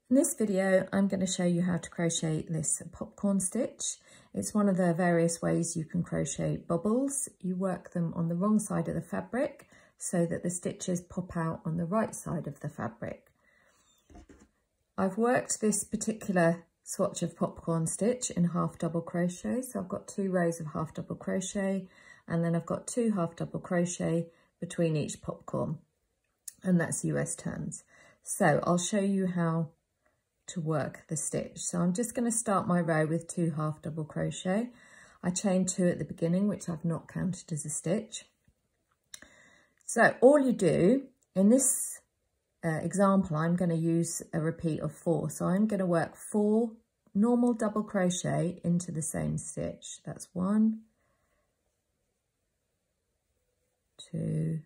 In this video, I'm going to show you how to crochet this popcorn stitch. It's one of the various ways you can crochet bobbles. You work them on the wrong side of the fabric so that the stitches pop out on the right side of the fabric. I've worked this particular swatch of popcorn stitch in half double crochet. So I've got 2 rows of half double crochet, and then I've got 2 half double crochet between each popcorn, and that's US turns. So I'll show you how to work the stitch. So I'm just going to start my row with 2 half double crochet. I chain 2 at the beginning, which I've not counted as a stitch. So all you do in this example, I'm going to use a repeat of 4. So I'm going to work 4 normal double crochet into the same stitch. That's 1, 2,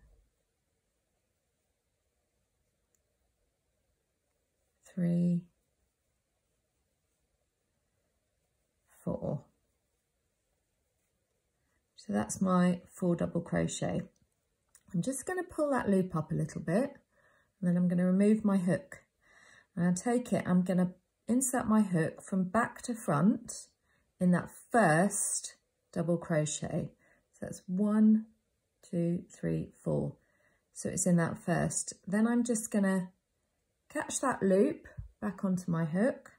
3, 4. So that's my 4 double crochet. I'm just going to pull that loop up a little bit, and then I'm going to remove my hook. And I'll take it, I'm going to insert my hook from back to front in that first double crochet. So that's 1, 2, 3, 4. So it's in that first. Then I'm just going to catch that loop back onto my hook,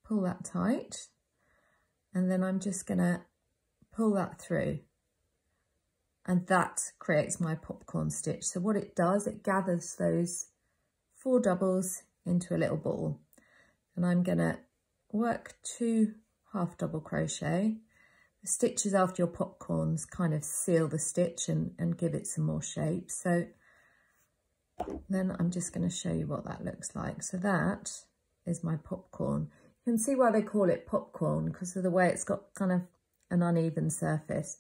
pull that tight, and then I'm just going to pull that through. And that creates my popcorn stitch. So what it does, it gathers those 4 doubles into a little ball. And I'm going to work 2 half double crochet. The stitches after your popcorns kind of seal the stitch and give it some more shape. So then I'm just going to show you what that looks like. So that is my popcorn. You can see why they call it popcorn, because of the way it's got kind of an uneven surface.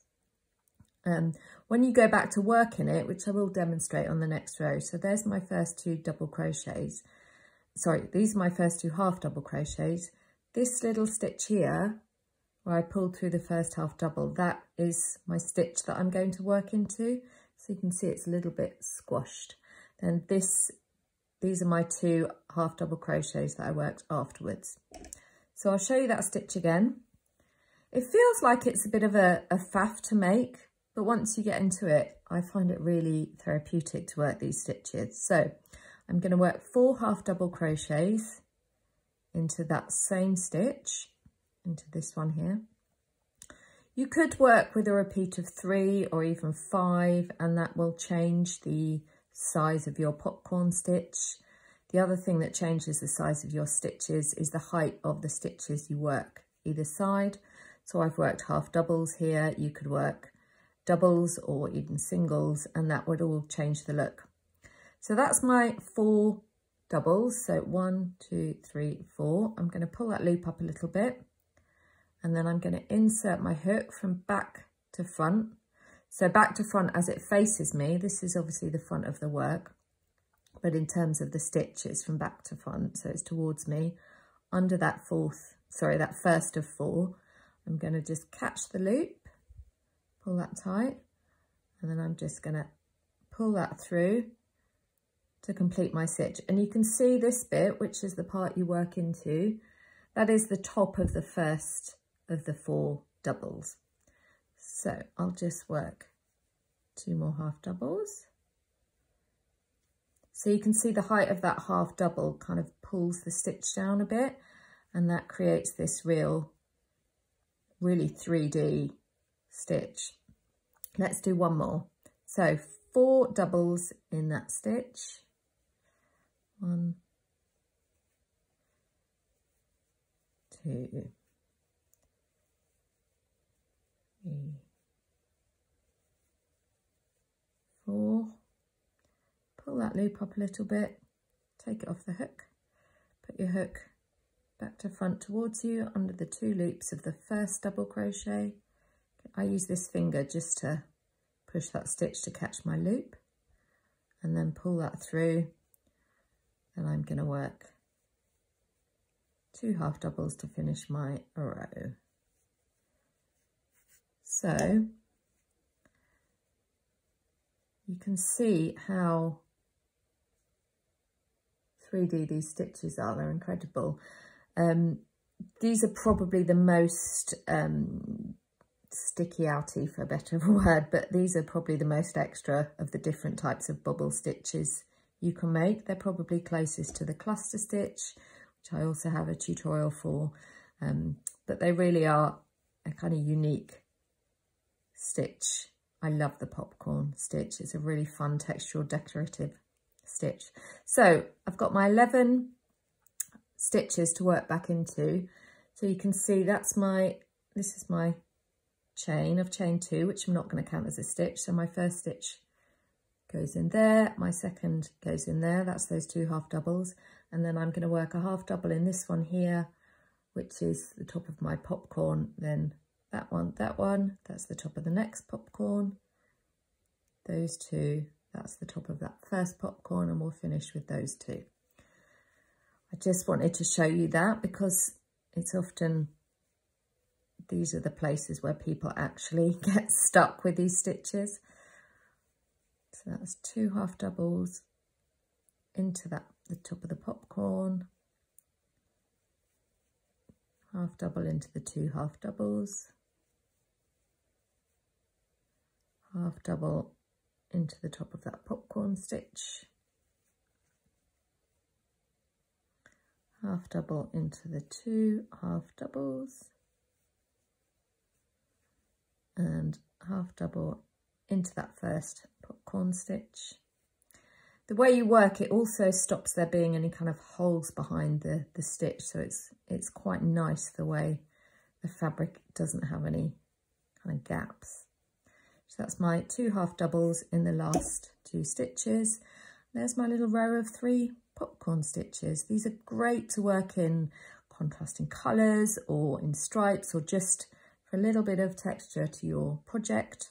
When you go back to working it, which I will demonstrate on the next row, so there's my first 2 double crochets. Sorry, these are my first 2 half double crochets. This little stitch here, where I pulled through the first half double, that is my stitch that I'm going to work into. So you can see it's a little bit squashed. Then these are my 2 half double crochets that I worked afterwards. So I'll show you that stitch again. It feels like it's a bit of a faff to make, but once you get into it, I find it really therapeutic to work these stitches. So I'm going to work 4 half double crochets into that same stitch, into this one here. You could work with a repeat of 3 or even 5, and that will change the size of your popcorn stitch. The other thing that changes the size of your stitches is the height of the stitches you work either side. So I've worked half doubles here. You could work doubles or even singles, and that would all change the look. So that's my 4 doubles. So 1, 2, 3, 4. I'm going to pull that loop up a little bit, and then I'm going to insert my hook from back to front. So back to front as it faces me. This is obviously the front of the work, but in terms of the stitch, it's from back to front. So it's towards me under that that first of 4. I'm going to just catch the loop, pull that tight, and then I'm just going to pull that through to complete my stitch. And you can see this bit, which is the part you work into, that is the top of the first of the 4 doubles. So I'll just work 2 more half doubles. So you can see the height of that half double kind of pulls the stitch down a bit, and that creates this really 3D stitch. Let's do 1 more. So 4 doubles in that stitch. 1, 2, 3, 4. Pull that loop up a little bit, take it off the hook, put your hook back to front towards you under the 2 loops of the first double crochet. I use this finger just to push that stitch to catch my loop, and then pull that through. And I'm going to work 2 half doubles to finish my row. So you can see how 3D these stitches are, they're incredible. These are probably the most sticky outy, for a better word, but these are probably the most extra of the different types of bobble stitches you can make. They're probably closest to the cluster stitch, which I also have a tutorial for, but they really are a kind of unique stitch. I love the popcorn stitch. It's a really fun textural decorative stitch. So I've got my 11 stitches to work back into. So you can see this is my chain of chain 2, which I'm not going to count as a stitch. So my first stitch goes in there, my second goes in there, that's those 2 half doubles, and then I'm going to work a half double in this one here, which is the top of my popcorn, then that one, that's the top of the next popcorn, those 2, that's the top of that first popcorn, and we'll finish with those 2. I just wanted to show you that because it's often, these are the places where people actually get stuck with these stitches. So that's 2 half doubles into the top of the popcorn, half double into the 2 half doubles, half double into the top of that popcorn stitch, half double into the 2 half doubles, and half double into that first popcorn stitch. The way you work it also stops there being any kind of holes behind the stitch, so it's quite nice the way the fabric doesn't have any kind of gaps. So that's my 2 half doubles in the last 2 stitches. There's my little row of 3 popcorn stitches. These are great to work in contrasting colours or in stripes, or just for a little bit of texture to your project.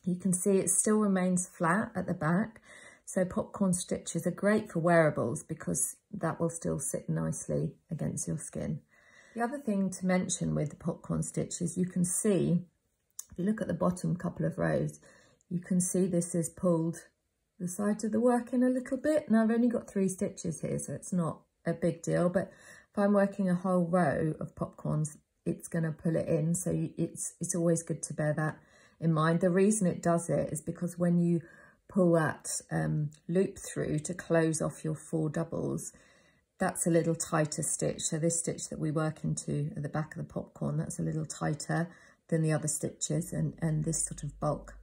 You can see it still remains flat at the back, so popcorn stitches are great for wearables because that will still sit nicely against your skin. The other thing to mention with the popcorn stitch is you can see, if you look at the bottom couple of rows, you can see this has pulled the sides of the work in a little bit. Now I've only got 3 stitches here, so it's not a big deal, but if I'm working a whole row of popcorns, it's going to pull it in, so it's always good to bear that in mind. The reason it does it is because when you pull that loop through to close off your 4 doubles, that's a little tighter stitch. So this stitch that we work into at the back of the popcorn, that's a little tighter than the other stitches, and this sort of bulk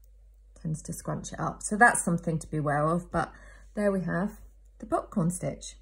tends to scrunch it up. So that's something to be aware of, but there we have the popcorn stitch.